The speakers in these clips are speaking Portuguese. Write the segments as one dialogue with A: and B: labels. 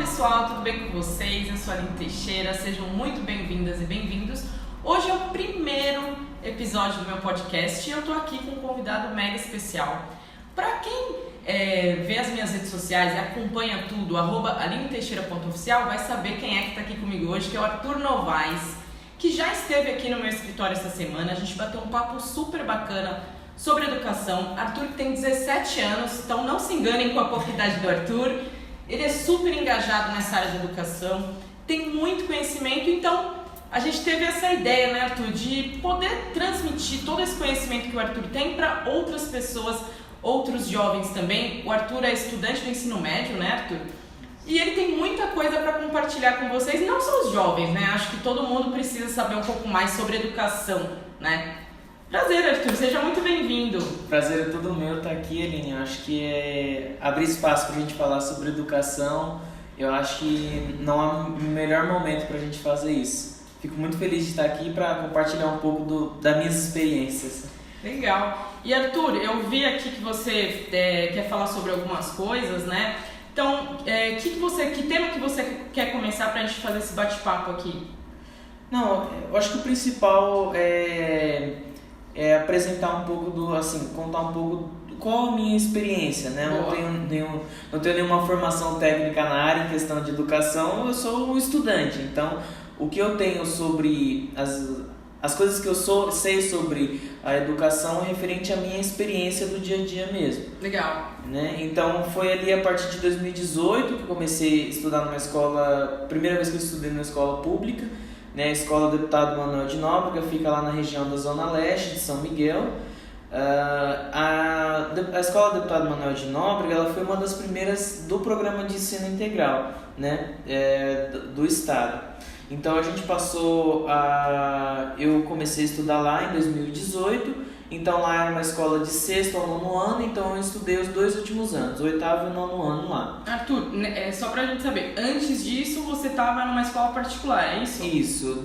A: pessoal, tudo bem com vocês? Eu sou a Aline Teixeira, sejam muito bem-vindas e bem-vindos. Hoje é o primeiro episódio do meu podcast e eu tô aqui com um convidado mega especial. Para quem vê as minhas redes sociais e acompanha tudo, @alineteixeira.oficial, vai saber quem é que tá aqui comigo hoje, que é o Arthur Novaes, que já esteve aqui no meu escritório essa semana. A gente bateu um papo super bacana sobre educação. Arthur tem 17 anos, então não se enganem com a pouca idade do Arthur. Ele é super engajado nessa área de educação, tem muito conhecimento, então a gente teve essa ideia, né, Arthur, de poder transmitir todo esse conhecimento que o Arthur tem para outras pessoas, outros jovens também. O Arthur é estudante do ensino médio, né, Arthur? E ele tem muita coisa para compartilhar com vocês, não só os jovens, né? Acho que todo mundo precisa saber um pouco mais sobre educação, né? Prazer, Arthur, seja muito bem-vindo.
B: Prazer é todo meu estar aqui, Aline. Eu acho que abrir espaço para a gente falar sobre educação, eu acho que não há melhor momento para a gente fazer isso. Fico muito feliz de estar aqui para compartilhar um pouco das minhas experiências.
A: Legal. E Arthur, eu vi aqui que você quer falar sobre algumas coisas, né? Então, que tema que você quer começar para a gente fazer esse bate-papo aqui?
B: Não, eu acho que o principal é apresentar um pouco contar um pouco qual a minha experiência, né? Eu não tenho nenhuma formação técnica na área em questão de educação, eu sou um estudante, então o que eu tenho sobre as coisas que eu sei sobre a educação é referente à minha experiência do dia a dia mesmo.
A: Legal.
B: Né? Então foi ali a partir de 2018 que eu comecei a estudar numa escola, primeira vez que eu estudei numa escola pública, né? A Escola Deputado Manuel de Nóbrega, fica lá na região da Zona Leste de São Miguel. A Escola Deputado Manuel de Nóbrega, ela foi uma das primeiras do programa de ensino integral, né? Do estado. Então a gente eu comecei a estudar lá em 2018, então lá era uma escola de 6º ao 9º ano, então eu estudei os 2 últimos anos, o 8º e o 9º ano lá.
A: Arthur, só pra gente saber, antes disso você estava numa escola particular, é isso?
B: Isso,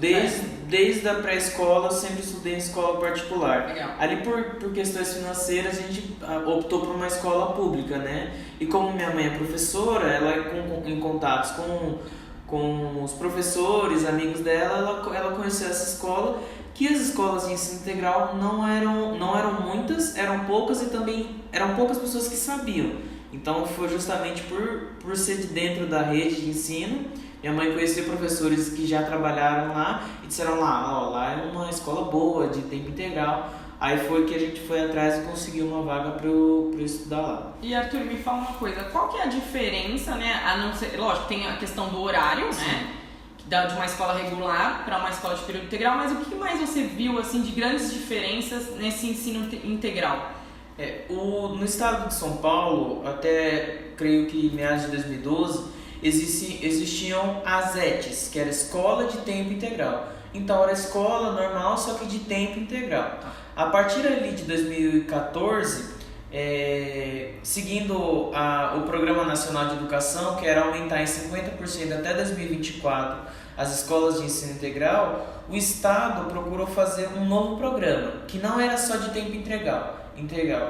B: desde a pré-escola eu sempre estudei em escola particular.
A: Legal.
B: Ali por questões financeiras a gente optou por uma escola pública, né? E como minha mãe é professora, ela é em contatos com os professores, amigos dela, ela conheceu essa escola, que as escolas de ensino integral não eram muitas, eram poucas e também eram poucas pessoas que sabiam. Então foi justamente por ser de dentro da rede de ensino, minha mãe conheceu professores que já trabalharam lá e disseram lá é uma escola boa, de tempo integral. Aí foi que a gente foi atrás e conseguiu uma vaga para eu estudar lá.
A: E Arthur, me fala uma coisa, qual que é a diferença, né? A não ser, lógico, tem a questão do horário, sim, né? De uma escola regular para uma escola de período integral, mas o que mais você viu assim de grandes diferenças nesse ensino integral?
B: No estado de São Paulo, até creio que em meados de 2012, existiam as ETs, que era Escola de Tempo Integral. Então era escola normal, só que de tempo integral. A partir ali de 2014, seguindo o Programa Nacional de Educação, que era aumentar em 50% até 2024 as escolas de ensino integral, o Estado procurou fazer um novo programa, que não era só de tempo integral,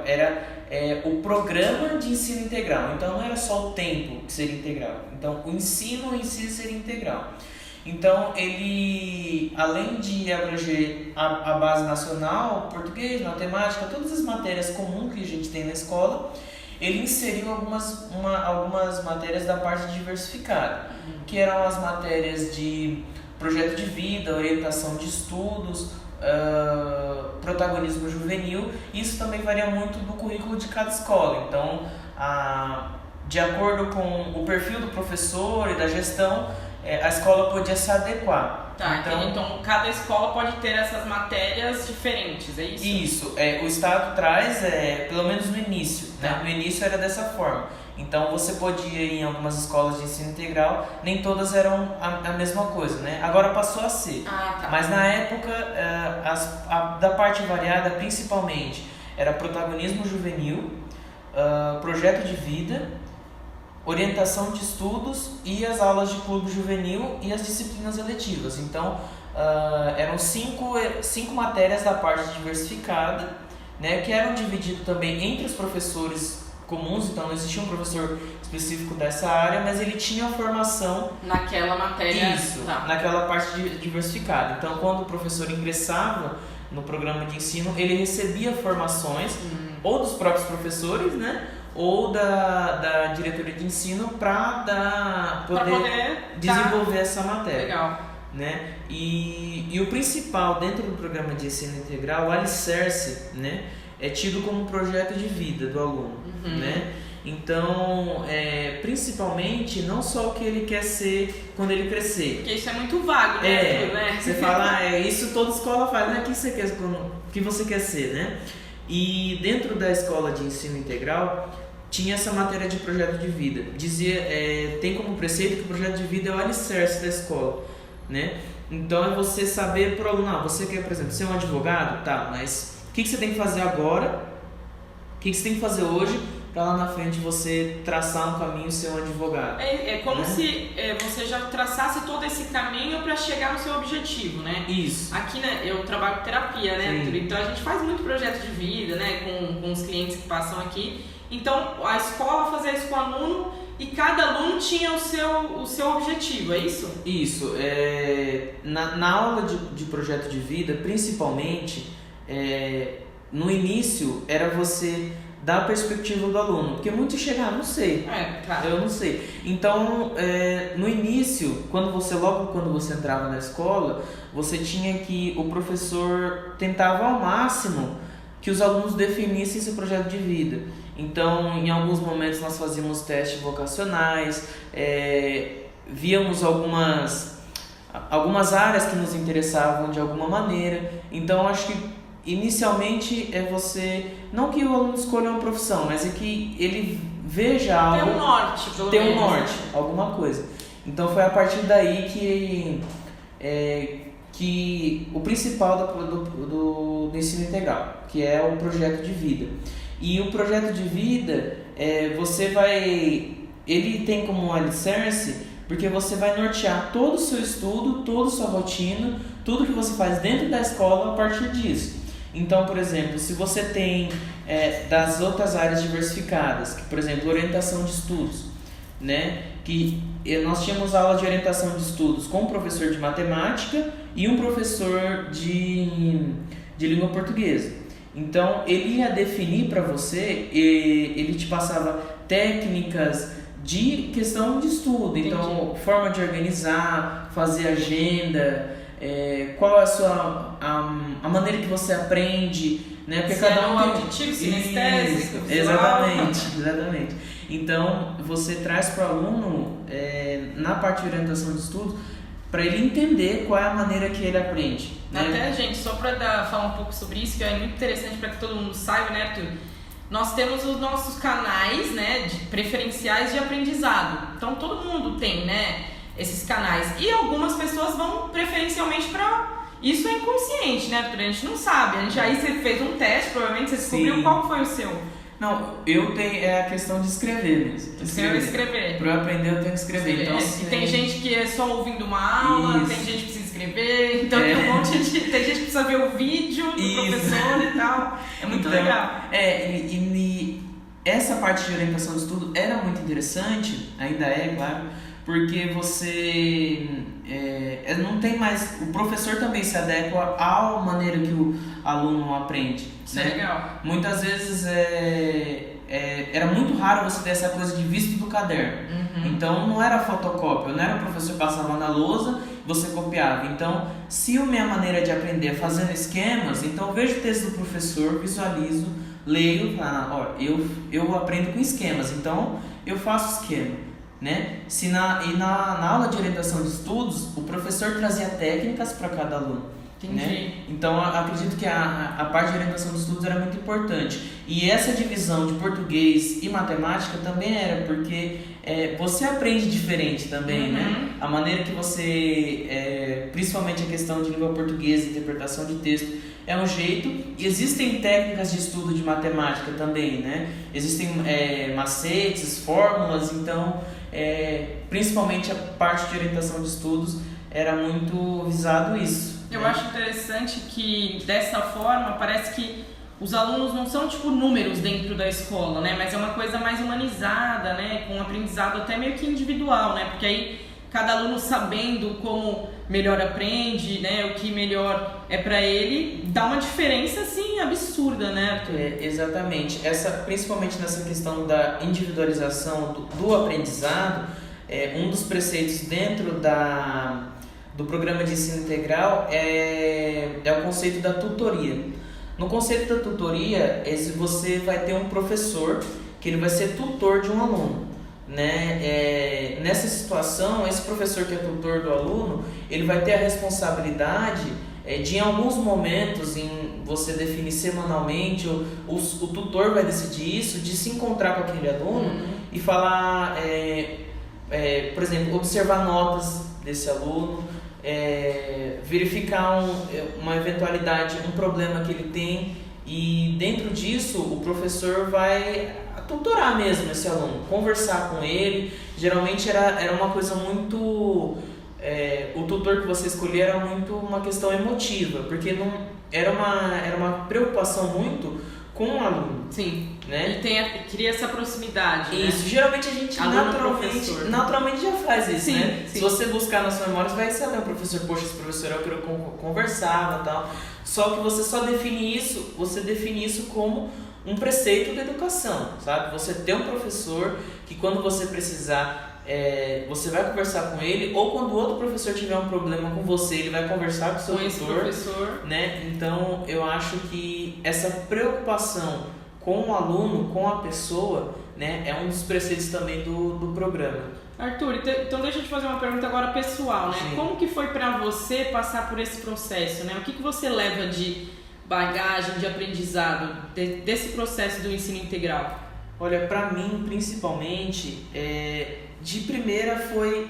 B: era o Programa de Ensino Integral. Então não era só o tempo que seria integral, então o ensino em si seria integral. Então ele, além de abranger a base nacional, português, matemática, todas as matérias comuns que a gente tem na escola, ele inseriu algumas matérias da parte diversificada, que eram as matérias de projeto de vida, orientação de estudos, protagonismo juvenil. Isso também varia muito do currículo de cada escola. Então, de acordo com o perfil do professor e da gestão, a escola podia se adequar.
A: Tá, então cada escola pode ter essas matérias diferentes, é isso?
B: Isso, o Estado traz, pelo menos no início, né? No início era dessa forma. Então você podia ir em algumas escolas de ensino integral, nem todas eram a mesma coisa, né? Agora passou a ser.
A: Tá.
B: Mas na época, da parte variada, principalmente, era protagonismo juvenil, projeto de vida, orientação de estudos e as aulas de clube juvenil e as disciplinas eletivas. Então, eram cinco matérias da parte diversificada, né, que eram divididas também entre os professores comuns, então não existia um professor específico dessa área, mas ele tinha a formação
A: naquela matéria.
B: Isso, naquela parte diversificada. Então, quando o professor ingressava no programa de ensino, ele recebia formações ou dos próprios professores, né, ou da diretoria de ensino para poder desenvolver essa matéria.
A: Legal.
B: Né? E o principal dentro do programa de ensino integral, o alicerce, né, é tido como um projeto de vida do aluno, né? Então, principalmente, não só o que ele quer ser quando ele crescer.
A: Porque isso é muito vago, né?
B: Você fala, isso toda escola faz, né? O que você quer ser, né? E dentro da escola de ensino integral, tinha essa matéria de projeto de vida. Dizia, tem como preceito que o projeto de vida é o alicerce da escola, né? Então, é você saber para o aluno, você quer, por exemplo, ser um advogado? Tá, mas o que você tem que fazer agora? O que você tem que fazer hoje para lá na frente você traçar um caminho e ser um advogado?
A: É como se você já traçasse todo esse caminho para chegar no seu objetivo, né?
B: Isso.
A: Aqui, né, eu trabalho com terapia, né? Sim. Então a gente faz muito projeto de vida, né? Com os clientes que passam aqui. Então a escola fazia isso com o aluno e cada aluno tinha o seu objetivo, é isso? Isso.
B: Na aula de projeto de vida, principalmente, no início era você dar a perspectiva do aluno, porque muitos chegam, não sei,
A: claro.
B: Eu não sei. Então, no início, quando você entrava na escola, você tinha que, o professor tentava ao máximo que os alunos definissem esse projeto de vida. Então, em alguns momentos nós fazíamos testes vocacionais, víamos algumas áreas que nos interessavam de alguma maneira. Então, acho que inicialmente é você, não que o aluno escolha uma profissão, mas é que ele veja algo.
A: Tem um norte, pelo menos.
B: Tem um norte, alguma coisa. Então foi a partir daí que o principal do ensino integral, que é o projeto de vida. E o projeto de vida, ele tem como um alicerce, porque você vai nortear todo o seu estudo, toda a sua rotina, tudo que você faz dentro da escola a partir disso. Então, por exemplo, se você tem das outras áreas diversificadas, que, por exemplo, orientação de estudos, né? Que nós tínhamos aula de orientação de estudos com um professor de matemática e um professor de língua portuguesa. Então, ele ia definir para você, ele te passava técnicas de questão de estudo. Então, entendi. Forma de organizar, fazer agenda, qual é a maneira que você aprende, né? Porque cada um tem
A: auditivo, sinestésico,
B: exatamente. Então, você traz para o aluno, na parte de orientação de estudos, para ele entender qual é a maneira que ele aprende. Né?
A: Até, gente, só para falar um pouco sobre isso, que é muito interessante para que todo mundo saiba, né, Arthur? Nós temos os nossos canais, né, preferenciais de aprendizado. Então, todo mundo tem, né, esses canais. E algumas pessoas vão preferencialmente para... Isso é inconsciente, né, Arthur? A gente não sabe. Aí você fez um teste, provavelmente você descobriu. Sim. Qual foi o seu?
B: Não, eu tenho a questão de escrever mesmo.
A: Escrever.
B: Para eu aprender, eu tenho que escrever. Então,
A: e tem gente que é só ouvindo uma aula, tem gente que precisa escrever, então tem um monte de... Tem gente que precisa ver o vídeo do professor e tal. É muito legal.
B: E essa parte de orientação de estudo era muito interessante, ainda claro, porque você não tem mais... O professor também se adequa à maneira que o aluno aprende.
A: Isso,
B: né?
A: É legal.
B: Muitas vezes era muito raro você ter essa coisa de visto do caderno. Uhum. Então não era fotocópia, não era o professor passava na lousa e você copiava. Então, se a minha maneira de aprender é fazendo esquemas, então eu vejo o texto do professor, visualizo, leio, eu aprendo com esquemas, então eu faço esquema. Né? Na aula de orientação de estudos, o professor trazia técnicas para cada aluno.
A: Entendi.
B: Né? Então, acredito que a parte de orientação de estudos era muito importante. E essa divisão de português e matemática também era, porque você aprende diferente também, né? A maneira que você, principalmente a questão de língua portuguesa, interpretação de texto, é um jeito. E existem técnicas de estudo de matemática também, né? Existem macetes, fórmulas, então, principalmente a parte de orientação de estudos era muito visado isso.
A: Eu acho interessante que, dessa forma, parece que os alunos não são tipo números dentro da escola, né? Mas é uma coisa mais humanizada, né? Com um aprendizado até meio que individual, né? Porque aí cada aluno sabendo como melhor aprende, né? O que melhor é para ele, dá uma diferença assim absurda, né, Arthur?
B: Exatamente. Principalmente nessa questão da individualização do aprendizado, um dos preceitos dentro do programa de ensino integral é o conceito da tutoria. No conceito da tutoria, você vai ter um professor que ele vai ser tutor de um aluno, né? Nessa situação, esse professor que é tutor do aluno, ele vai ter a responsabilidade de, em alguns momentos, em você definir semanalmente, o tutor vai decidir isso, de se encontrar com aquele aluno e falar, por exemplo, observar notas desse aluno, verificar uma eventualidade, um problema que ele tem, e dentro disso o professor vai tutorar mesmo esse aluno, conversar com ele. Geralmente era uma coisa muito... o tutor que você escolher era muito uma questão emotiva, porque não, era uma preocupação muito com o aluno.
A: Sim,
B: né?
A: E cria essa proximidade.
B: Isso,
A: né?
B: Geralmente a gente naturalmente já faz isso,
A: sim,
B: né?
A: Sim.
B: Se você buscar nas suas memórias, vai saber o professor, poxa, esse professor é o que eu conversava e tal. Só que você define isso como um preceito da educação, sabe? Você ter um professor que quando você precisar, você vai conversar com ele, ou quando o outro professor tiver um problema com você, ele vai conversar com o seu
A: professor,
B: né? Então, eu acho que essa preocupação com o aluno, com a pessoa, né, é um dos preceitos também do programa.
A: Arthur, então deixa eu te fazer uma pergunta agora pessoal, né?
B: Sim.
A: Como que foi para você passar por esse processo, né? O que você leva de bagagem, de aprendizado desse processo do ensino integral?
B: Olha, para mim, principalmente, de primeira foi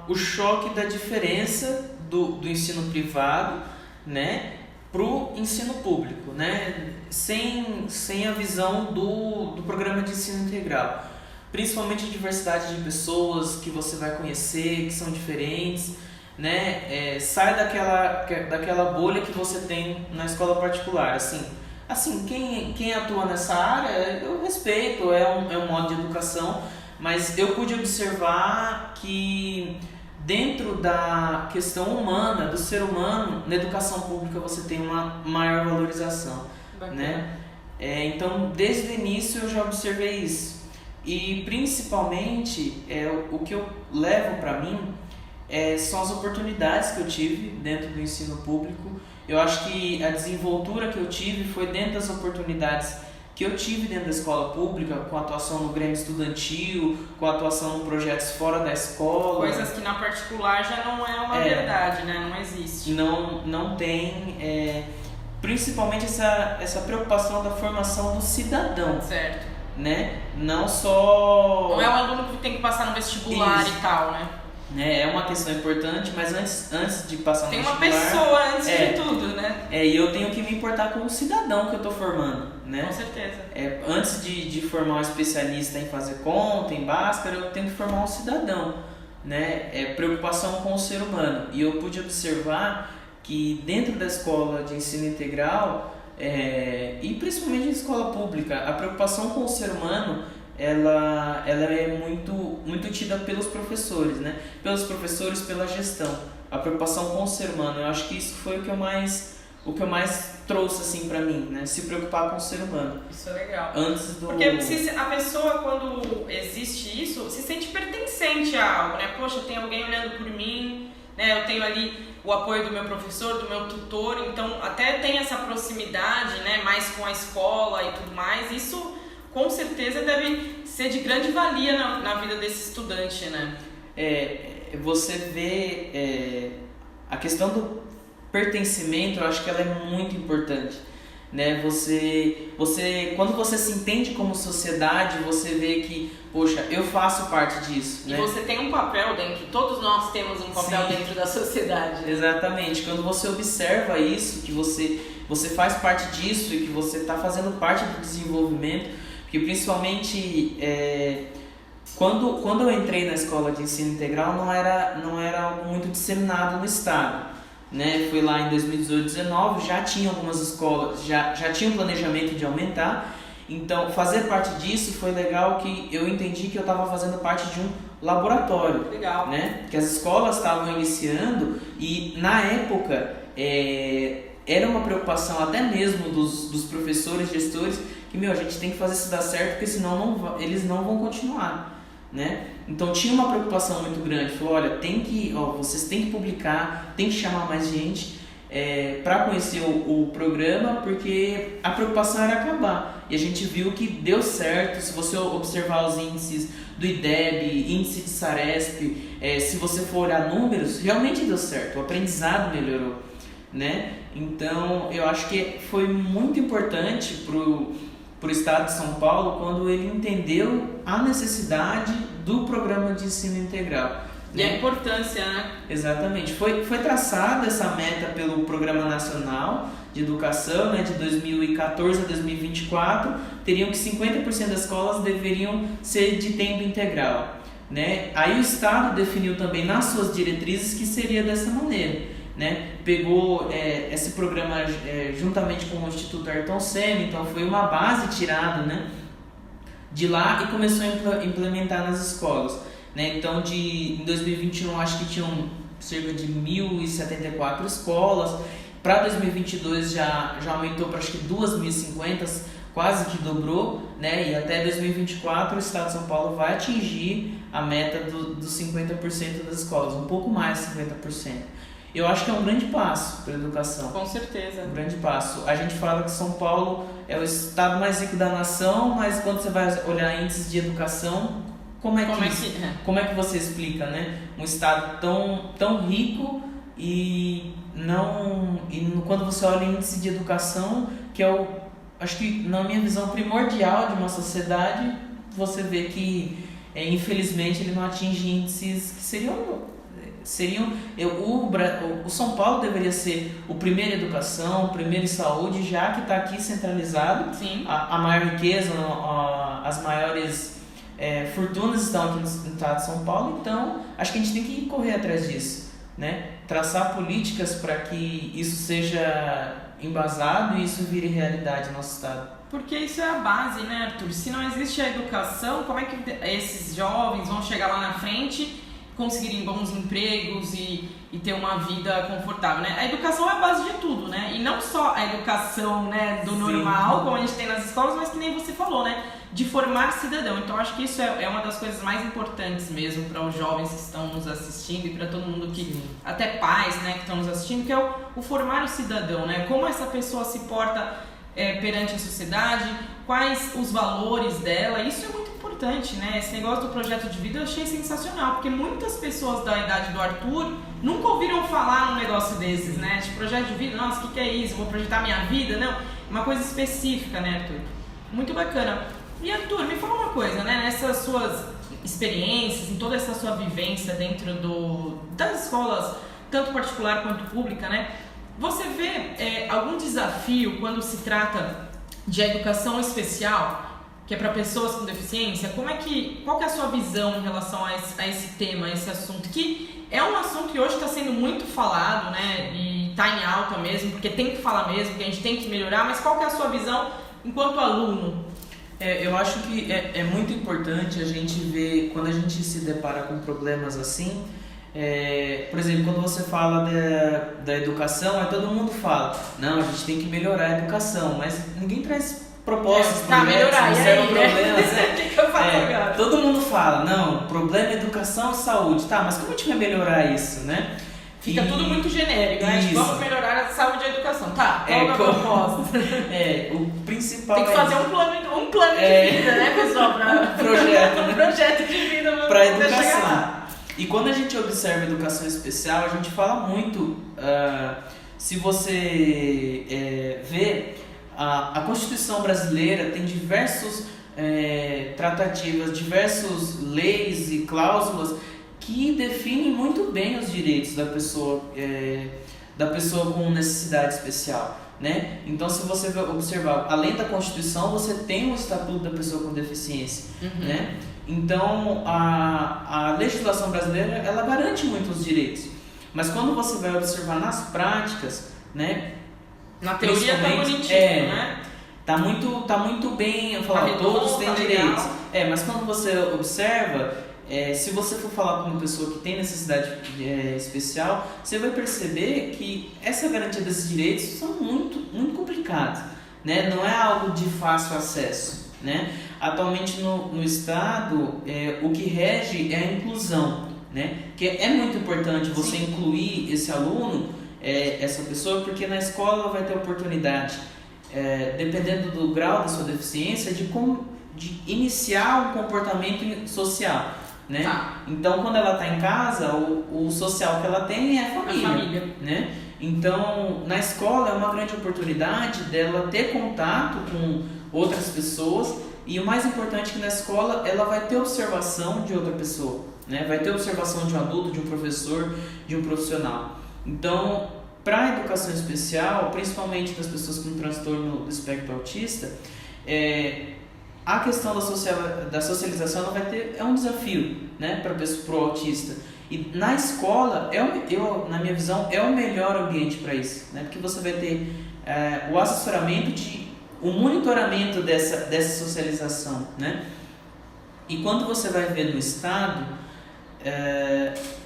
B: o choque da diferença do ensino privado, né, pro ensino público, né, sem a visão do programa de ensino integral. Principalmente a diversidade de pessoas que você vai conhecer, que são diferentes, né, sai daquela bolha que você tem na escola particular. Assim, quem atua nessa área, eu respeito, é um modo de educação, mas eu pude observar que dentro da questão humana, do ser humano, na educação pública você tem uma maior valorização, né? Então, desde o início eu já observei isso. E principalmente, o que eu levo para mim são as oportunidades que eu tive dentro do ensino público. Eu acho que a desenvoltura que eu tive foi dentro das oportunidades que eu tive dentro da escola pública, com a atuação no Grêmio Estudantil, com a atuação em projetos fora da escola.
A: Coisas que na particular já não é uma verdade, né? Não existe.
B: Não tem, principalmente essa preocupação da formação do cidadão.
A: Certo.
B: Né? Não só...
A: Não é o aluno que tem que passar no vestibular
B: Isso.
A: e tal, né?
B: É uma questão importante, mas antes de passar no vestibular...
A: Tem uma pessoa antes de tudo, né?
B: E eu tenho que me importar com o cidadão que eu estou formando, né?
A: Com certeza.
B: Antes de formar um especialista em fazer conta, em Bhaskara, eu tenho que formar um cidadão, né? Preocupação com o ser humano. E eu pude observar que dentro da escola de ensino integral, e principalmente na escola pública, a preocupação com o ser humano ela é muito tida pelos professores, né? Pelos professores, pela gestão. A preocupação com o ser humano, eu acho que isso foi o que eu mais trouxe assim para mim, né? Se preocupar com o ser humano.
A: Isso é legal.
B: Porque
A: a pessoa, quando existe isso, se sente pertencente a algo, né? Poxa, tem alguém olhando por mim, né? Eu tenho ali o apoio do meu professor, do meu tutor, então até tem essa proximidade, né? Mais com a escola e tudo mais. Isso com certeza deve ser de grande valia na vida desse estudante, né?
B: Você vê a questão do pertencimento, eu acho que ela é muito importante, né? Quando você se entende como sociedade, você vê que, poxa, eu faço parte disso, né?
A: E você tem um papel dentro, todos nós temos um papel
B: Sim.
A: dentro da sociedade.
B: Exatamente, quando você observa isso, que você faz parte disso e que você está fazendo parte do desenvolvimento, porque principalmente quando eu entrei na escola de ensino integral não era algo muito disseminado no estado, né? Foi lá em 2018, 2019, já tinha algumas escolas, já tinha um planejamento de aumentar. Então, fazer parte disso foi legal, que eu entendi que eu estava fazendo parte de um laboratório.
A: Legal.
B: Né? Que as escolas estavam iniciando e, na época, era uma preocupação até mesmo dos professores, gestores, que, a gente tem que fazer isso dar certo, porque senão eles não vão continuar. Né? Então, tinha uma preocupação muito grande. Falou, olha, vocês têm que publicar, tem que chamar mais gente para conhecer o programa, porque a preocupação era acabar. E a gente viu que deu certo. Se você observar os índices do IDEB, índice de Saresp, se você for olhar números, realmente deu certo, o aprendizado melhorou, né? Então, eu acho que foi muito importante pro Estado de São Paulo quando ele entendeu a necessidade do programa de ensino integral.
A: E a importância, né?
B: Exatamente. Foi traçada essa meta pelo Programa Nacional de Educação, né, de 2014 a 2024, teriam que 50% das escolas deveriam ser de tempo integral. Né? Aí o Estado definiu também nas suas diretrizes que seria dessa maneira. Né? Pegou esse programa juntamente com o Instituto Ayrton Senna, então foi uma base tirada, né, de lá e começou a implementar nas escolas. Né? Então, em 2021, acho que tinham cerca de 1.074 escolas. Para 2022 já aumentou para acho que 2.050, quase que dobrou. Né? E até 2024 o Estado de São Paulo vai atingir a meta dos 50% das escolas, um pouco mais de 50%. Eu acho que é um grande passo para a educação.
A: Com certeza.
B: Um grande passo. A gente fala que São Paulo é o estado mais rico da nação, mas quando você vai olhar índices de educação, como é que você explica, né? Um estado tão rico quando você olha o índice de educação, que é acho que na minha visão primordial de uma sociedade, você vê que infelizmente ele não atinge índices que seriam o São Paulo deveria ser o primeiro em educação, o primeiro em saúde, já que está aqui centralizado.
A: Sim.
B: A maior riqueza, as maiores fortunas estão aqui no estado de São Paulo, então acho que a gente tem que correr atrás disso, né? Traçar políticas para que isso seja embasado e isso vire realidade no nosso estado.
A: Porque isso é a base, né, Arthur? Se não existe a educação, como é que esses jovens vão chegar lá na frente, conseguirem bons empregos e ter uma vida confortável, né? A educação é a base de tudo, né? E não só a educação, né, do normal, como a gente tem nas escolas, mas que nem você falou, né? De formar cidadão. Então, acho que isso é uma das coisas mais importantes mesmo para os jovens que estão nos assistindo e para todo mundo até pais, né, que estão nos assistindo, que é o formar o cidadão, né? Como essa pessoa se porta perante a sociedade, quais os valores dela. Isso é muito importante, né? Esse negócio do projeto de vida eu achei sensacional, porque muitas pessoas da idade do Arthur nunca ouviram falar num negócio desses, né? De projeto de vida, nossa, o que é isso? Vou projetar minha vida? Não, uma coisa específica, né, Arthur? Muito bacana. E Arthur, me fala uma coisa, né? Nessas suas experiências, em toda essa sua vivência dentro das escolas, tanto particular quanto pública, né? Você vê algum desafio quando se trata de educação especial, que é para pessoas com deficiência? Qual que é a sua visão em relação a esse tema, a esse assunto? Que é um assunto que hoje está sendo muito falado, né? E está em alta mesmo, porque tem que falar mesmo, que a gente tem que melhorar, mas qual que é a sua visão enquanto aluno?
B: Eu acho que é muito importante a gente ver, quando a gente se depara com problemas assim, por exemplo, quando você fala da educação, todo mundo fala, não, a gente tem que melhorar a educação, mas ninguém traz propostas, projetos, observa problemas.
A: O que eu faço agora?
B: Todo mundo fala, não, problema é educação e saúde, tá, mas como a gente vai melhorar isso, né?
A: Fica tudo muito genérico, né? Vamos melhorar a saúde e a educação. Tá, qual é a proposta?
B: O principal
A: tem que fazer um plano de vida, né, pessoal? Um projeto de vida
B: para a educação. E quando a gente observa a educação especial, a gente fala muito, se você vê, a Constituição brasileira tem diversos tratativas, diversas leis e cláusulas que definem muito bem os direitos da pessoa com necessidade especial, né? Então, se você observar, além da Constituição, você tem o Estatuto da Pessoa com Deficiência, né? Então, a legislação brasileira, ela garante muito os direitos. Mas quando você vai observar nas práticas, né?
A: Na teoria tá bonitinho, né?
B: Tá muito bem, eu falo, todos têm direitos. Mas quando você observa, se você for falar com uma pessoa que tem necessidade especial, você vai perceber que essa garantia desses direitos são muito complicados, né? Não é algo de fácil acesso, né? Atualmente no Estado, o que rege é a inclusão, né? Que é muito importante você incluir esse aluno, essa pessoa, porque na escola ela vai ter oportunidade, dependendo do grau da sua deficiência, de iniciar um comportamento social, né? Então, quando ela está em casa, o social que ela tem é a família, né? Então, na escola é uma grande oportunidade dela ter contato com outras pessoas, e o mais importante é que na escola ela vai ter observação de outra pessoa, né? Vai ter observação de um adulto, de um professor, de um profissional. Então, para a educação especial, principalmente das pessoas com transtorno do espectro autista, a questão da socialização ela é um desafio, né, para o autista. E na escola, na minha visão, é o melhor ambiente para isso, né, porque você vai ter o assessoramento, o monitoramento dessa socialização, né? E quando você vai ver no Estado,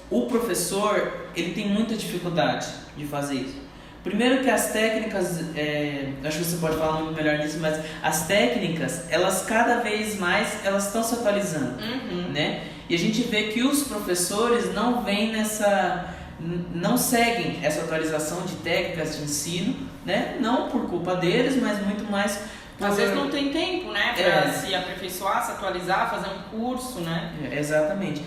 B: o professor ele tem muita dificuldade de fazer isso. Primeiro que as técnicas, acho que você pode falar muito melhor nisso, mas as técnicas, elas cada vez mais elas estão se atualizando, né? E a gente vê que os professores não seguem essa atualização de técnicas de ensino, né? Não por culpa deles, mas muito mais
A: às vezes não tem tempo, né, para se aperfeiçoar, se atualizar, fazer um curso, né?
B: Exatamente.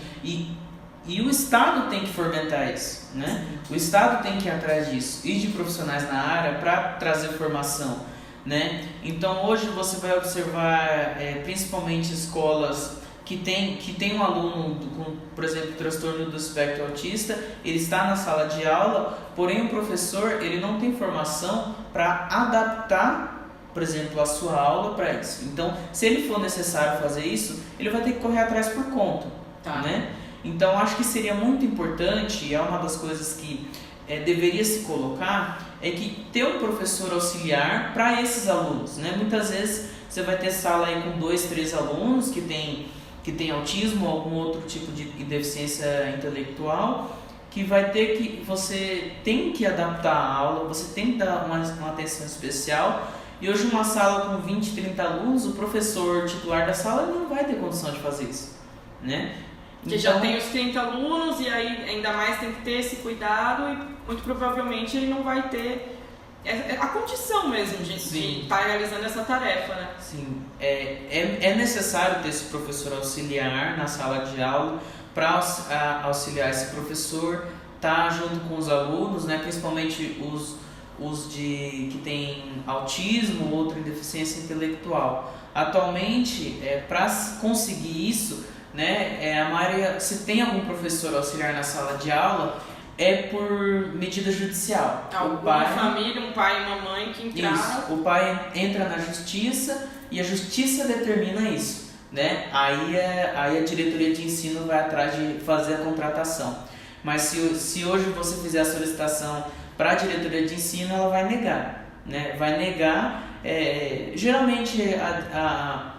B: E o Estado tem que fomentar isso, né? O Estado tem que ir atrás disso, e de profissionais na área para trazer formação, né? Então hoje você vai observar principalmente escolas que tem um aluno com, por exemplo, transtorno do espectro autista, ele está na sala de aula, porém o professor ele não tem formação para adaptar, por exemplo, a sua aula para isso. Então, se ele for necessário fazer isso, ele vai ter que correr atrás por conta, né? Então, acho que seria muito importante, e é uma das coisas que deveria se colocar, é que ter um professor auxiliar para esses alunos, né? Muitas vezes você vai ter sala aí com 2, 3 alunos que tem autismo ou algum outro tipo de deficiência intelectual, que vai ter que, você tem que adaptar a aula, você tem que dar uma atenção especial. E hoje uma sala com 20, 30 alunos, o professor titular da sala não vai ter condição de fazer isso, né?
A: Porque já tem os 30 alunos e aí ainda mais tem que ter esse cuidado e muito provavelmente ele não vai ter a condição mesmo de estar realizando essa tarefa, né?
B: Sim, é necessário ter esse professor auxiliar na sala de aula para auxiliar esse professor, tá junto com os alunos, né? Principalmente os que têm autismo ou outra deficiência intelectual. Atualmente, para conseguir isso, né, a maioria, se tem algum professor auxiliar na sala de aula, é por medida judicial.
A: Alguma família, um pai e uma mãe que entraram.
B: Isso, o pai entra na justiça e a justiça determina isso, né? Aí a diretoria de ensino vai atrás de fazer a contratação. Mas se hoje você fizer a solicitação para a diretoria de ensino, ela vai negar, né? Vai negar. Geralmente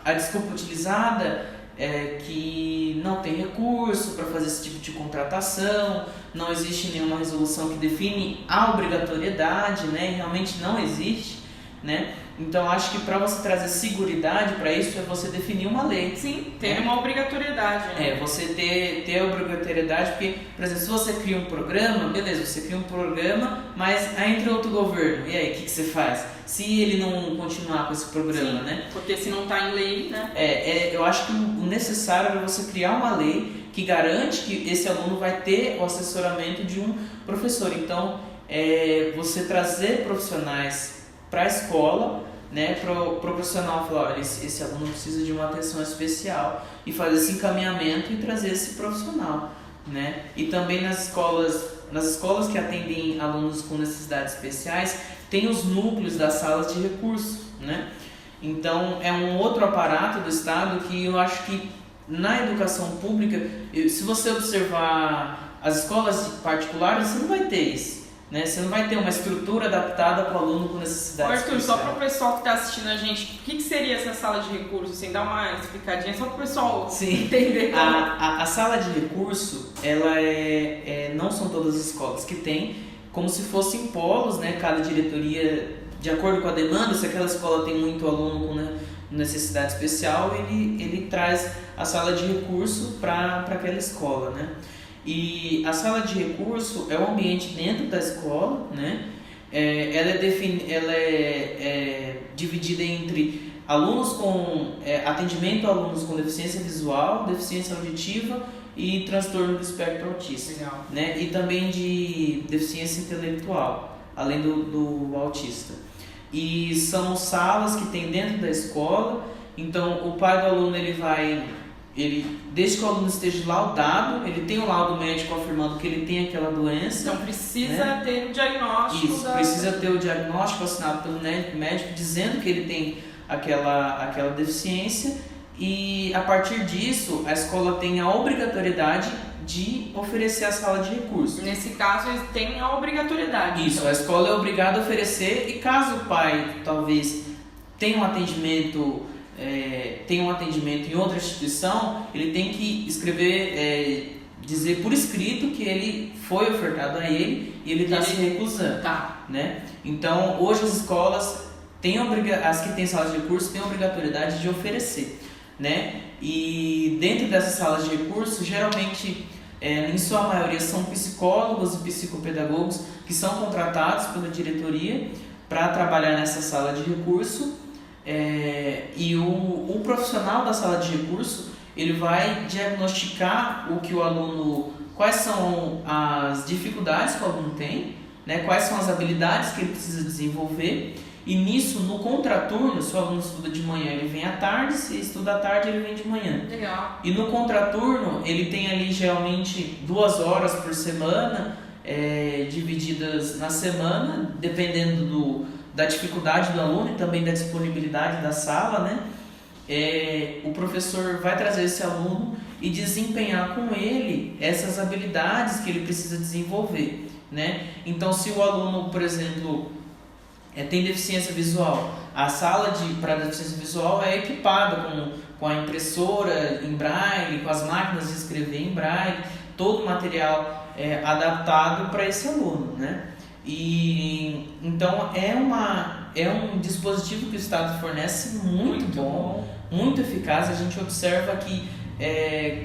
B: a desculpa utilizada é que não tem recurso para fazer esse tipo de contratação, não existe nenhuma resolução que define a obrigatoriedade, né? E realmente não existe, né? Então acho que para você trazer seguridade para isso é você definir uma lei.
A: Sim, ter uma obrigatoriedade, né?
B: Você ter a obrigatoriedade, porque, por exemplo, se você cria um programa, beleza, você cria um programa, mas aí entra outro governo, e aí, o que você faz? Se ele não continuar com esse programa, né?
A: Porque se não está em lei, né?
B: Eu acho que o necessário é você criar uma lei que garante que esse aluno vai ter o assessoramento de um professor. Então, você trazer profissionais para a escola, né, para o profissional falar, olha, esse aluno precisa de uma atenção especial, e fazer esse encaminhamento e trazer esse profissional, né? E também nas escolas que atendem alunos com necessidades especiais, tem os núcleos das salas de recursos, né? Então é um outro aparato do Estado que eu acho que na educação pública, se você observar as escolas particulares, você não vai ter isso. Né? Você não vai ter uma estrutura adaptada para o aluno com necessidades
A: Arthur,
B: especiais.
A: só para o pessoal que está assistindo a gente, o que seria essa sala de recursos? Sem dar uma explicadinha, só para o pessoal entender.
B: A sala de recurso, ela não são todas as escolas que tem, como se fossem polos, né? Cada diretoria, de acordo com a demanda, se aquela escola tem muito aluno com necessidade especial, ele traz a sala de recurso para aquela escola, né? E a sala de recurso é um ambiente dentro da escola, né? Ela é dividida entre alunos com atendimento a alunos com deficiência visual, deficiência auditiva e transtorno do espectro autista.
A: Legal.
B: Né? E também de deficiência intelectual, além do autista. E são salas que tem dentro da escola, então o pai do aluno desde que o aluno esteja laudado, ele tem um laudo médico afirmando que ele tem aquela doença.
A: Então precisa ter o diagnóstico.
B: Isso, precisa ter o diagnóstico assinado pelo médico dizendo que ele tem aquela deficiência, e a partir disso a escola tem a obrigatoriedade de oferecer a sala de recursos.
A: Nesse caso, eles têm a obrigatoriedade.
B: Isso, então. A escola é obrigada a oferecer, e caso o pai talvez tenha um atendimento em outra instituição, ele tem que escrever, dizer por escrito que ele foi ofertado a ele e ele está se recusando.
A: Tá.
B: Né? Então, hoje as escolas as que têm salas de recurso têm a obrigatoriedade de oferecer. Né? E dentro dessas salas de recurso, geralmente, em sua maioria, são psicólogos e psicopedagogos que são contratados pela diretoria para trabalhar nessa sala de recurso. E o profissional da sala de recurso, ele vai diagnosticar quais são as dificuldades que o aluno tem, né? Quais são as habilidades que ele precisa desenvolver, e nisso, no contraturno, se o aluno estuda de manhã, ele vem à tarde, se estuda à tarde, ele vem de manhã.
A: Legal.
B: E no contraturno, ele tem ali geralmente 2 horas por semana, divididas na semana, dependendo da dificuldade do aluno e também da disponibilidade da sala, né? O professor vai trazer esse aluno e desempenhar com ele essas habilidades que ele precisa desenvolver, né? Então, se o aluno, por exemplo, tem deficiência visual, a sala para deficiência visual é equipada com a impressora em braille, com as máquinas de escrever em braille, todo o material adaptado para esse aluno, né? E então é um dispositivo que o Estado fornece muito bom, muito eficaz. A gente observa que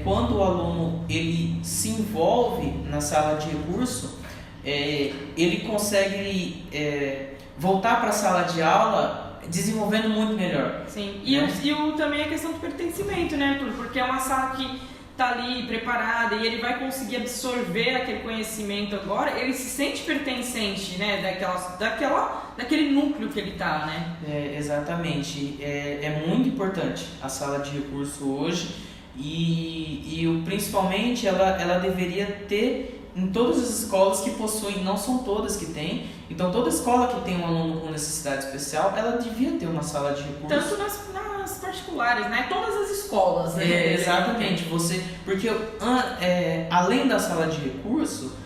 B: quando o aluno ele se envolve na sala de recurso, ele consegue voltar para a sala de aula desenvolvendo muito melhor.
A: Sim, e também a questão do pertencimento, né, Arthur? Porque é uma sala que está ali preparada e ele vai conseguir absorver aquele conhecimento agora, ele se sente pertencente, né, daquele núcleo que ele está, né?
B: Exatamente. É muito importante a sala de recurso hoje, e principalmente ela deveria ter em todas as escolas que possuem, não são todas que têm, então toda escola que tem um aluno com necessidade especial, ela devia ter uma sala de recurso.
A: Tanto nas particulares, né? Todas as escolas, né?
B: Exatamente. Porque além da sala de recurso,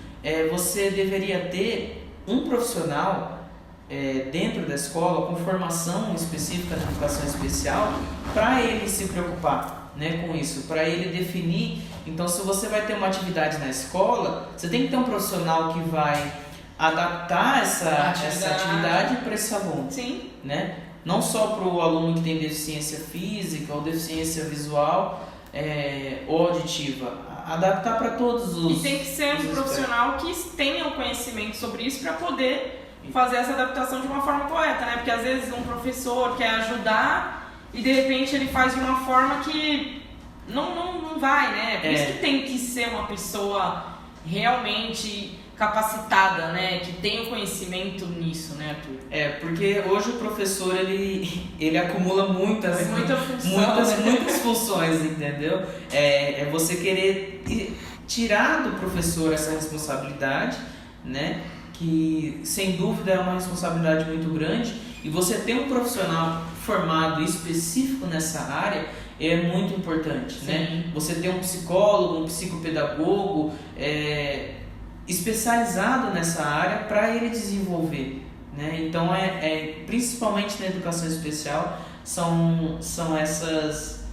B: você deveria ter um profissional dentro da escola com formação específica na educação especial para ele se preocupar, né, com isso, para ele definir. Então, se você vai ter uma atividade na escola, você tem que ter um profissional que vai adaptar essa atividade para esse aluno.
A: Sim.
B: Né? Não só para o aluno que tem deficiência física ou deficiência visual ou auditiva, adaptar para todos os.
A: E tem que ser um profissional que tenha um conhecimento sobre isso para poder fazer essa adaptação de uma forma correta, né? Porque às vezes um professor quer ajudar e de repente ele faz de uma forma que não vai, né? Por isso que tem que ser uma pessoa realmente capacitada, né? Que tenha o conhecimento nisso, né, Arthur?
B: Porque hoje o professor ele acumula muitas funções, entendeu? É você querer tirar do professor essa responsabilidade, né? Que sem dúvida é uma responsabilidade muito grande, e você ter um profissional formado específico nessa área, é muito importante, né? Você ter um psicólogo, um psicopedagogo especializado nessa área para ele desenvolver, né? Então, principalmente na educação especial, são essas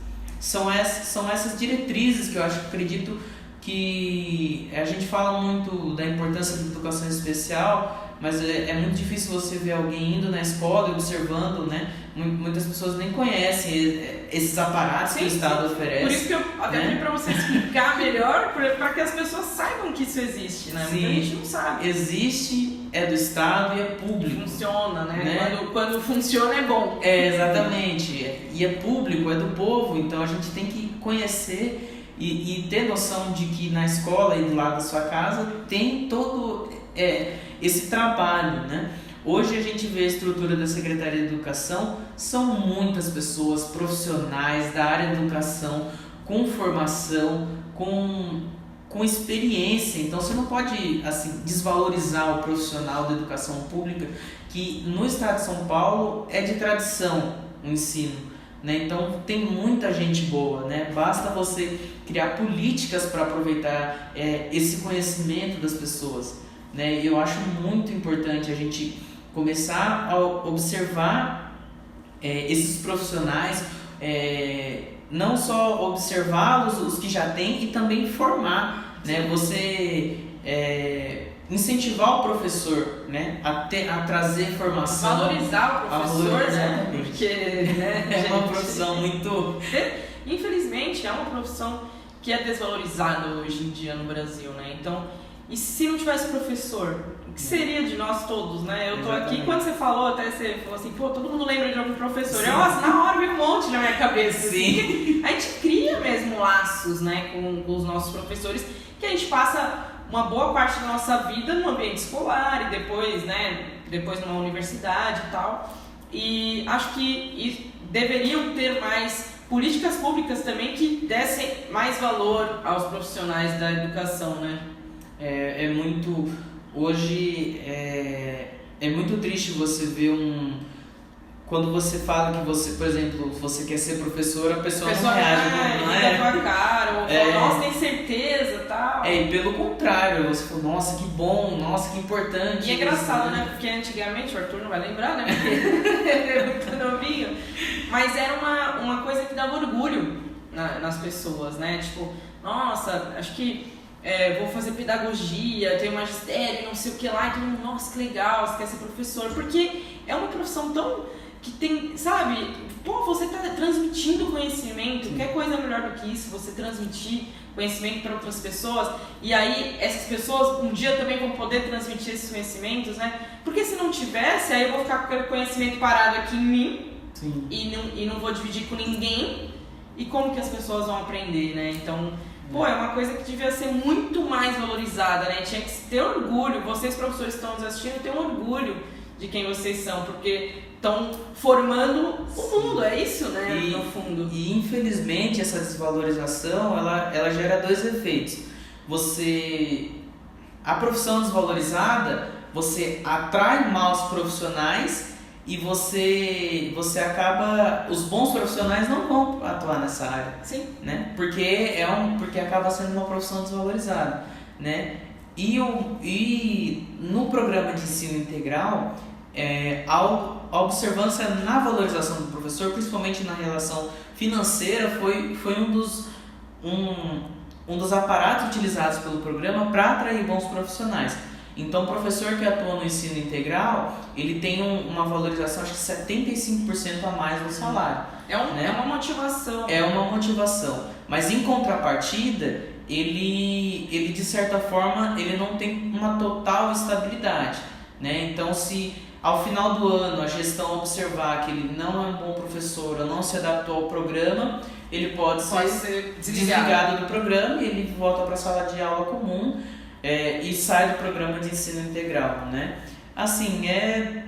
B: diretrizes que eu acredito que a gente fala muito da importância da educação especial, mas é muito difícil você ver alguém indo na escola e observando, né? Muitas pessoas nem conhecem esses aparatos que o Estado oferece.
A: Por isso que eu até pedi para você explicar melhor, para que as pessoas saibam que isso existe, né? Muita gente não sabe.
B: Existe, é do Estado e é público.
A: Funciona, né? Quando funciona é bom.
B: Exatamente. E é público, é do povo, então a gente tem que conhecer e ter noção de que na escola e do lado da sua casa tem todo esse trabalho, né? Hoje a gente vê a estrutura da Secretaria de Educação, são muitas pessoas profissionais da área de educação, com formação, com experiência. Então você não pode assim desvalorizar o profissional da educação pública, que no estado de São Paulo é de tradição o ensino, né? Então tem muita gente boa, né? Basta você criar políticas para aproveitar esse conhecimento das pessoas, né? Eu acho muito importante a gente começar a observar esses profissionais, não só observá-los, os que já têm, e também formar, né? Você incentivar o professor, né? a trazer formação,
A: valorizar o professor, né?
B: Porque é uma profissão muito...
A: Infelizmente é uma profissão que é desvalorizada hoje em dia no Brasil, né? Então, e se não tivesse professor, o que seria de nós todos, né? Eu tô aqui, quando você falou, até você falou assim, pô, todo mundo lembra de algum professor. Nossa, na hora veio um monte na minha cabeça.
B: Sim.
A: Assim, a gente cria mesmo laços, né, com os nossos professores, que a gente passa uma boa parte da nossa vida no ambiente escolar e depois, né, numa universidade e tal. E acho que deveriam ter mais políticas públicas também que dessem mais valor aos profissionais da educação, né?
B: Hoje é muito triste você ver quando você fala que você, por exemplo, você quer ser professor, a pessoa não reage, não é?
A: Tua cara, ou fala, nossa, tem certeza, tal.
B: E pelo contrário, você fala, nossa, que bom, nossa, que importante.
A: E é engraçado, né? Porque antigamente, o Arthur não vai lembrar, né? Porque ele é muito novinho. Mas era uma coisa que dava orgulho nas pessoas, né? Tipo, nossa, acho que vou fazer pedagogia, tenho magistério, não sei o que lá, e todo mundo, nossa, que legal, você quer ser professor, porque é uma profissão tão que tem, sabe, pô, você está transmitindo conhecimento, quer coisa melhor do que isso, você transmitir conhecimento para outras pessoas, e aí essas pessoas um dia também vão poder transmitir esses conhecimentos, né, porque se não tivesse, aí eu vou ficar com aquele conhecimento parado aqui em mim, e não vou dividir com ninguém, e como que as pessoas vão aprender, né, então... Pô, é uma coisa que devia ser muito mais valorizada, né? Tinha que ter orgulho, vocês professores que estão nos assistindo, tenham orgulho de quem vocês são, porque estão formando o mundo, é isso, né? No fundo.
B: E infelizmente essa desvalorização, ela gera dois efeitos. A profissão desvalorizada, você atrai maus profissionais e você acaba, os bons profissionais não vão atuar nessa área.
A: Sim.
B: Né? Porque acaba sendo uma profissão desvalorizada, né? E no programa de ensino integral, a observância na valorização do professor, principalmente na relação financeira, foi um dos aparatos utilizados pelo programa para atrair bons profissionais. Então, o professor que atua no ensino integral, ele tem uma valorização, acho que 75% a mais no salário.
A: É uma motivação.
B: É uma motivação. Mas, em contrapartida, ele de certa forma, ele não tem uma total estabilidade, né? Então, se ao final do ano a gestão observar que ele não é um bom professor ou não se adaptou ao programa, ele pode ser desligado do programa e ele volta para a sala de aula comum. E sai do programa de ensino integral, né? Assim, é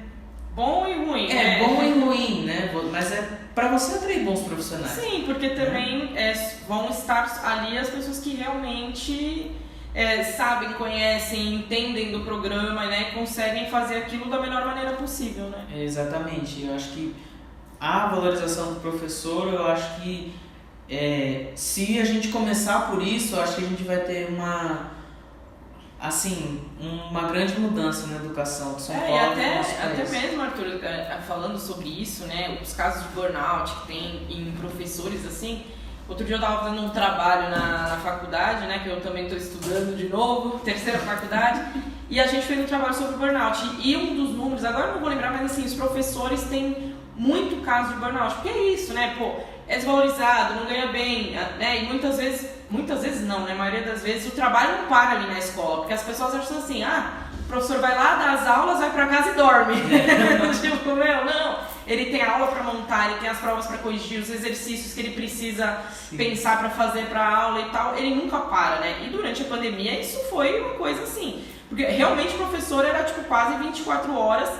A: bom e ruim.
B: Bom e ruim, né? Mas é para você atrair bons profissionais.
A: Sim, porque também vão estar ali as pessoas que realmente sabem, conhecem, entendem do programa, né? E conseguem fazer aquilo da melhor maneira possível, né?
B: Exatamente. Eu acho que a valorização do professor, eu acho que se a gente começar por isso, eu acho que a gente vai ter uma grande mudança na educação de São Paulo.
A: E até mesmo, Arthur, falando sobre isso, né, os casos de burnout que tem em professores, assim, outro dia eu estava fazendo um trabalho na faculdade, né, que eu também estou estudando de novo, terceira faculdade, e a gente fez um trabalho sobre burnout, e um dos números, agora eu não vou lembrar, mas assim, os professores têm muito caso de burnout, porque é isso, né, é desvalorizado, não ganha bem, né, e muitas vezes não, né, a maioria das vezes o trabalho não para ali na escola, porque as pessoas acham assim, o professor vai lá, dá as aulas, vai pra casa e dorme. Tipo, não, ele tem a aula pra montar, ele tem as provas pra corrigir, os exercícios que ele precisa pensar pra fazer pra aula e tal, ele nunca para, né, e durante a pandemia isso foi uma coisa assim, porque realmente o professor era tipo quase 24 horas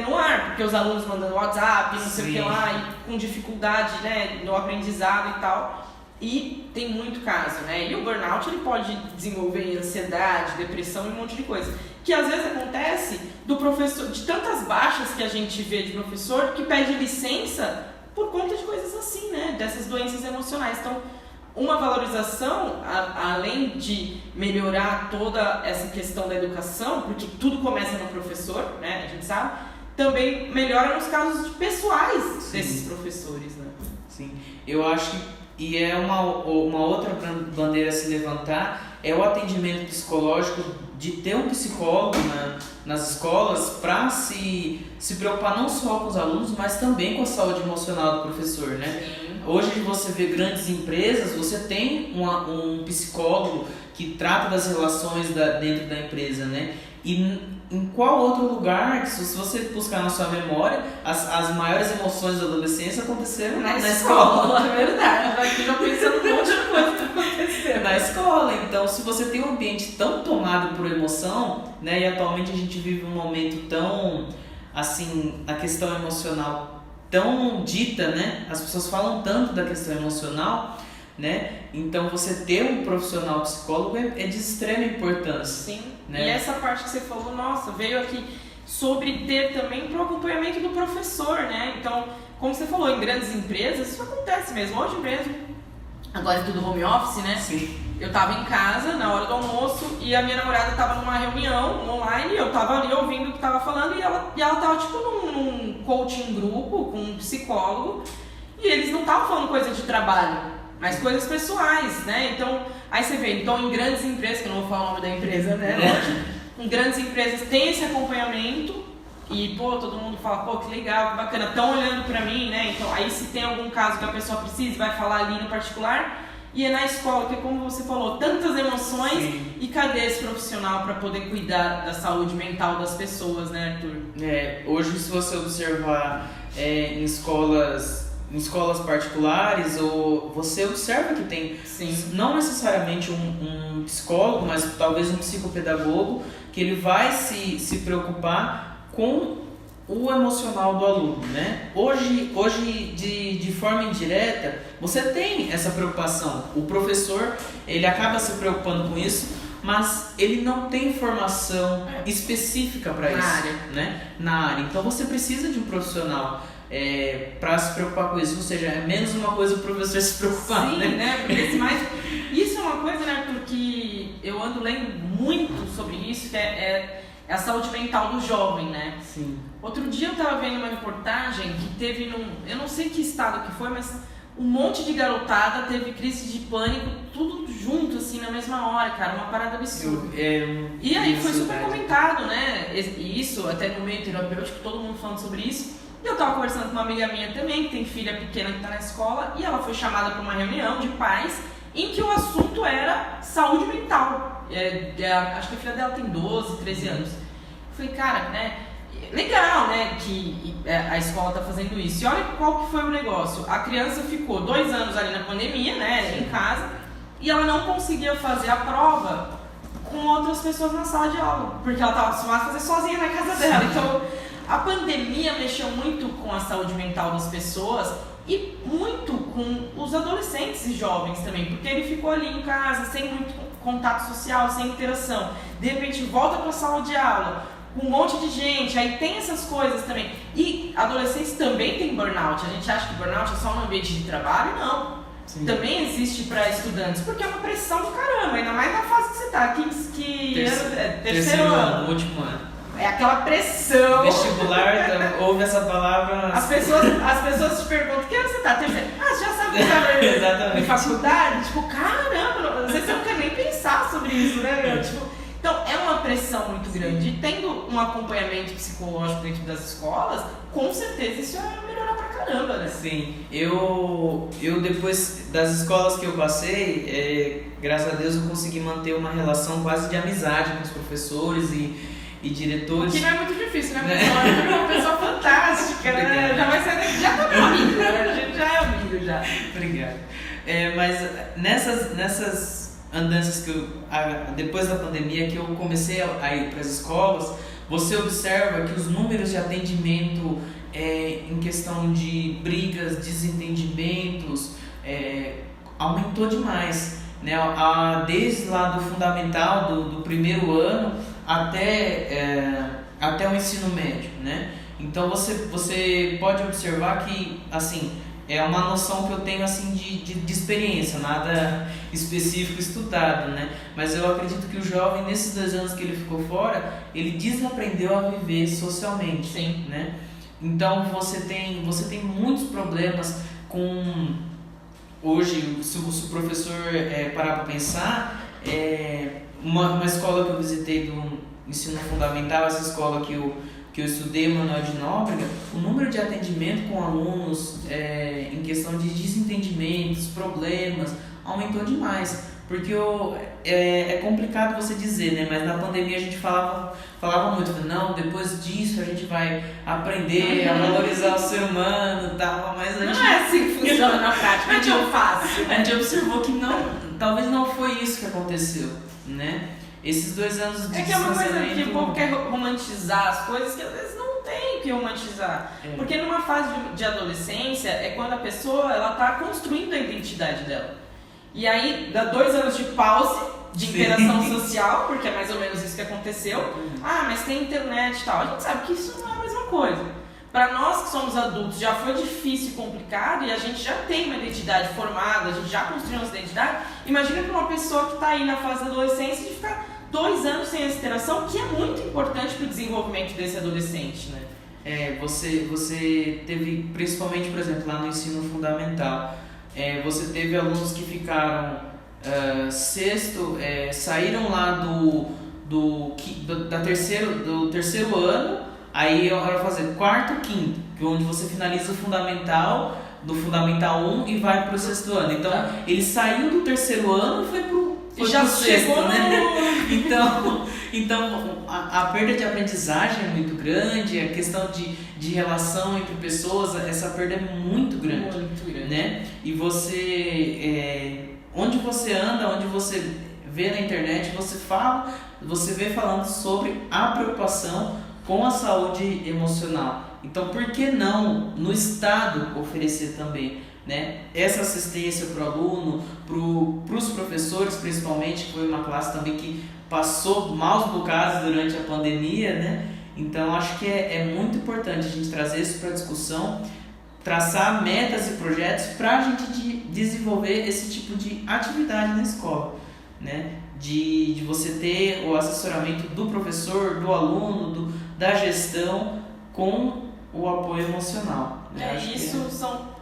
A: no ar, porque os alunos mandando WhatsApp, não sei o que lá, e com dificuldade, né, no aprendizado e tal. E tem muito caso, né? E o burnout ele pode desenvolver ansiedade, depressão e um monte de coisa. Que às vezes acontece do professor, de tantas baixas que a gente vê de professor que pede licença por conta de coisas assim, né? Dessas doenças emocionais. Então, uma valorização, além de melhorar toda essa questão da educação, porque tudo começa no professor, né? A gente sabe. Também melhora nos casos pessoais desses professores, né?
B: Sim, eu acho que uma outra bandeira a se levantar é o atendimento psicológico, de ter um psicólogo nas escolas para se preocupar não só com os alunos, mas também com a saúde emocional do professor, né?
A: Sim.
B: Hoje você vê grandes empresas, você tem um psicólogo que trata das relações dentro da empresa, né? E em qual outro lugar, se você buscar na sua memória, as maiores emoções da adolescência aconteceram na escola.
A: É verdade, aqui já pensando um monte de coisa que aconteceu.
B: Na escola, então, se você tem um ambiente tão tomado por emoção, né, e atualmente a gente vive um momento tão, assim, a questão emocional tão dita, né, as pessoas falam tanto da questão emocional, né, então você ter um profissional psicólogo é de extrema importância.
A: Sim,
B: né?
A: E essa parte que você falou, nossa, veio aqui sobre ter também pro acompanhamento do professor, né, então, como você falou, em grandes empresas, isso acontece mesmo, hoje mesmo, agora é tudo home office, né?
B: Sim.
A: Eu tava em casa na hora do almoço e a minha namorada tava numa reunião online e eu tava ali ouvindo o que tava falando e ela tava tipo num coaching grupo com um psicólogo e eles não estavam falando coisa de trabalho, mas coisas pessoais, né? Então, aí você vê, então em grandes empresas, que eu não vou falar o nome da empresa, né? Em grandes empresas tem esse acompanhamento e, todo mundo fala, que legal, que bacana, estão olhando pra mim, né? Então, aí se tem algum caso que a pessoa precisa, vai falar ali no particular. E é na escola, que como você falou, tantas emoções. Sim. E cadê esse profissional para poder cuidar da saúde mental das pessoas, né, Arthur?
B: Hoje, se você observar em escolas particulares, ou você observa que tem, sim, não necessariamente um psicólogo, mas talvez um psicopedagogo, que ele vai se preocupar com o emocional do aluno, né? Hoje de forma indireta, você tem essa preocupação. O professor, ele acaba se preocupando com isso, mas ele não tem formação específica para isso, né? Na área. Então você precisa de um profissional para se preocupar com isso, ou seja, é menos uma coisa o professor se preocupar.
A: Sim, né? Porque isso é uma coisa, né, Arthur, que eu ando lendo muito sobre isso, que é a saúde mental do jovem, né?
B: Sim.
A: Outro dia eu tava vendo uma reportagem que teve eu não sei que estado que foi, mas um monte de garotada teve crise de pânico, tudo junto, assim, na mesma hora, cara, uma parada absurda. E aí foi super comentado, né? E isso, até no meio terapêutico, todo mundo falando sobre isso. E eu tava conversando com uma amiga minha também, que tem filha pequena que tá na escola, e ela foi chamada para uma reunião de pais em que o assunto era saúde mental. Acho que a filha dela tem 12, 13 anos. Eu falei, cara, né? Legal, né, que a escola tá fazendo isso. E olha qual que foi o negócio. A criança ficou 2 anos ali na pandemia, né, em casa, e ela não conseguia fazer a prova com outras pessoas na sala de aula, porque ela tava acostumada a fazer sozinha na casa dela. Então, a pandemia mexeu muito com a saúde mental das pessoas e muito com os adolescentes e jovens também, porque ele ficou ali em casa, sem muito contato social, sem interação. De repente, volta para a sala de aula, com um monte de gente, aí tem essas coisas também. E adolescentes também têm burnout. A gente acha que burnout é só no ambiente de trabalho? Não.
B: Sim.
A: também existe para estudantes, porque é uma pressão do caramba, ainda mais na fase que você tá, terceiro ano,
B: último ano.
A: É aquela pressão.
B: Vestibular, ouve essa palavra.
A: As pessoas te perguntam, que ano você tá? Terceiro. Ah, você já sabe que tá
B: Exatamente.
A: em faculdade? Tipo, caramba, às vezes você não quer nem pensar sobre isso, né, meu? Tipo, então, é uma pressão muito grande. E tendo um acompanhamento psicológico dentro das escolas, com certeza isso vai melhorar pra caramba, né?
B: Sim, eu depois das escolas que eu passei, graças a Deus eu consegui manter uma relação quase de amizade com os professores e diretores.
A: Que não é muito difícil, né, pessoal? É uma pessoa fantástica, né? Já vai sair daqui, já tá meu amigo, né? A gente já é amigo, já.
B: Obrigado. Mas nessas andanças depois da pandemia que eu comecei a ir para as escolas, você observa que os números de atendimento em questão de brigas, desentendimentos, aumentou demais, né? Desde lá do fundamental, do primeiro ano até o ensino médio, né? Então você pode observar que, assim, é uma noção que eu tenho, assim, de experiência, nada específico estudado, né? Mas eu acredito que o jovem, nesses 2 anos que ele ficou fora, ele desaprendeu a viver socialmente.
A: Sim.
B: Né? Então você tem muitos problemas com... Hoje, se o professor parar para pensar, uma escola que eu visitei do ensino fundamental, essa escola que eu estudei, Manuel de Nóbrega, o número de atendimento com alunos em questão de desentendimentos, problemas, aumentou demais. Porque é complicado você dizer, né? Mas na pandemia a gente falava muito, não, depois disso a gente vai aprender a valorizar o ser humano e tal, mas a gente...
A: Não é assim que funciona na prática, é tão fácil.
B: A gente observou que talvez não foi isso que aconteceu, né? Esses 2 anos de
A: que é uma coisa que o povo quer romantizar as coisas que às vezes não tem que romantizar. Porque numa fase de adolescência é quando a pessoa ela tá construindo a identidade dela. E aí dá 2 anos de pause, de interação social, porque é mais ou menos isso que aconteceu. Ah, mas tem internet e tal. A gente sabe que isso não é a mesma coisa. Para nós que somos adultos já foi difícil e complicado e a gente já tem uma identidade formada, a gente já construiu uma identidade. Imagina para uma pessoa que está aí na fase da adolescência de ficar 2 anos sem essa interação, que é muito importante para o desenvolvimento desse adolescente, né?
B: Você teve, principalmente, por exemplo, lá no ensino fundamental, você teve alunos que ficaram sexto, saíram lá do terceiro ano, aí era fazer quarto, quinto, que é onde você finaliza o fundamental, do fundamental 1 e vai para o 6º ano. Então, ele saiu do terceiro ano e foi pro sexto, né? Então a perda de aprendizagem é muito grande, a questão de relação entre pessoas, essa perda é muito grande.
A: Muito grande.
B: Né? E você, onde você anda, onde você vê na internet, você vê falando sobre a preocupação com a saúde emocional. Então, por que não no Estado oferecer também, né, essa assistência para o aluno, para os professores principalmente, que foi uma classe também que passou maus bocados durante a pandemia, né? Então acho que é muito importante a gente trazer isso para a discussão, traçar metas e projetos para a gente desenvolver esse tipo de atividade na escola, né? De você ter o assessoramento do professor, do aluno, da gestão com o apoio emocional.
A: Isso são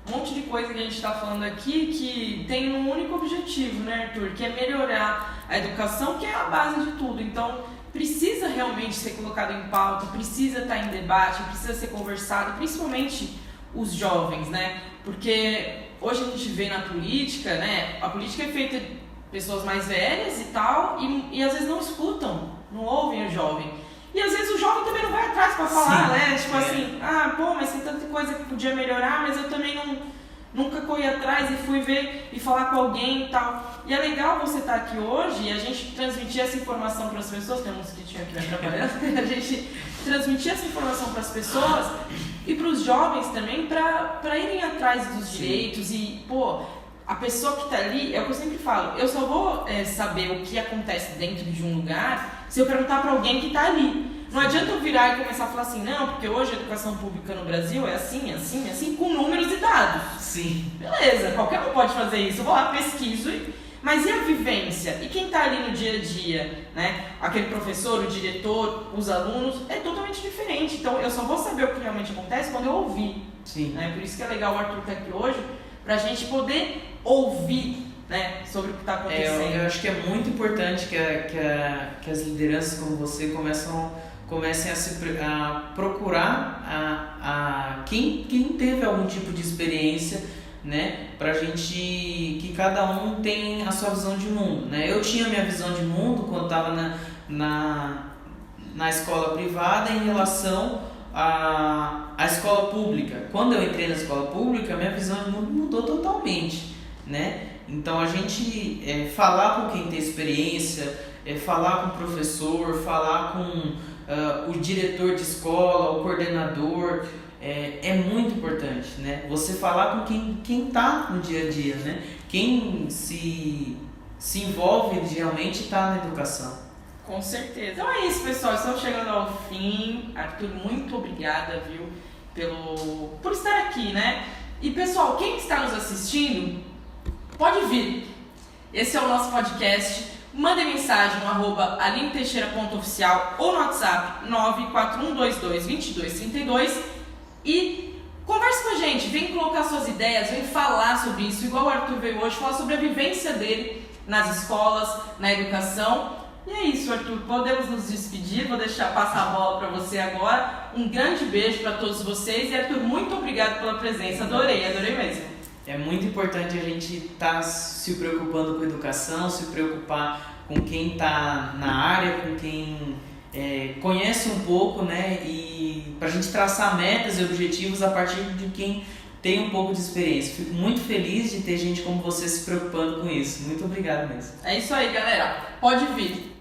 A: um monte de coisa que a gente está falando aqui que tem um único objetivo, né, Arthur? Que é melhorar a educação, que é a base de tudo. Então, precisa realmente ser colocado em pauta, precisa estar em debate, precisa ser conversado, principalmente os jovens, né? Porque hoje a gente vê na política, né? A política é feita de pessoas mais velhas e tal, e às vezes não escutam, não ouvem o jovem. E às vezes o jovem também não vai atrás para falar, né? Tipo assim, mas tem tanta coisa que podia melhorar, mas eu também nunca corri atrás e fui ver e falar com alguém e tal. E é legal você estar aqui hoje e a gente transmitir essa informação para as pessoas, tem um mosquitinho aqui me atrapalhando, a gente transmitir essa informação para as pessoas e para os jovens também, para irem atrás dos direitos e, a pessoa que está ali, é o que eu sempre falo, eu só vou saber o que acontece dentro de um lugar se eu perguntar para alguém que está ali. Não adianta eu virar e começar a falar assim, não, porque hoje a educação pública no Brasil é assim, assim, assim, com números e dados.
B: Sim.
A: Beleza, qualquer um pode fazer isso. Eu vou lá, pesquiso, mas e a vivência? E quem está ali no dia a dia, né? Aquele professor, o diretor, os alunos, é totalmente diferente. Então eu só vou saber o que realmente acontece quando eu ouvir.
B: Sim.
A: Né? Por isso que é legal o Arthur estar aqui hoje, para a gente poder ouvir, né, sobre o que está acontecendo.
B: Eu acho que é muito importante que as lideranças como você comecem a procurar quem teve algum tipo de experiência, né, pra gente, que cada um tem a sua visão de mundo, né? Eu tinha a minha visão de mundo quando estava na escola privada em relação à escola pública. Quando eu entrei na escola pública, minha visão de mundo mudou totalmente, né? Então a gente falar com quem tem experiência, falar com o professor, falar com o diretor de escola, o coordenador, é muito importante, né? Você falar com quem está no dia a dia, né? Quem se envolve realmente está na educação.
A: Com certeza. Então é isso, pessoal. Estamos chegando ao fim. Arthur, muito obrigada, viu, por estar aqui, né? E pessoal, quem está nos assistindo, pode vir. Esse é o nosso podcast. Mandem mensagem no @alineteixeira.oficial ou no WhatsApp 941222232 e converse com a gente, vem colocar suas ideias, vem falar sobre isso, igual o Arthur veio hoje, falar sobre a vivência dele nas escolas, na educação. E é isso, Arthur, podemos nos despedir, vou deixar passar a bola para você agora. Um grande beijo para todos vocês e, Arthur, muito obrigado pela presença, adorei mesmo.
B: É muito importante a gente estar se preocupando com a educação, se preocupar com quem está na área, com quem conhece um pouco, né? E para a gente traçar metas e objetivos a partir de quem tem um pouco de experiência. Fico muito feliz de ter gente como você se preocupando com isso. Muito obrigado mesmo.
A: É isso aí, galera. Pode vir.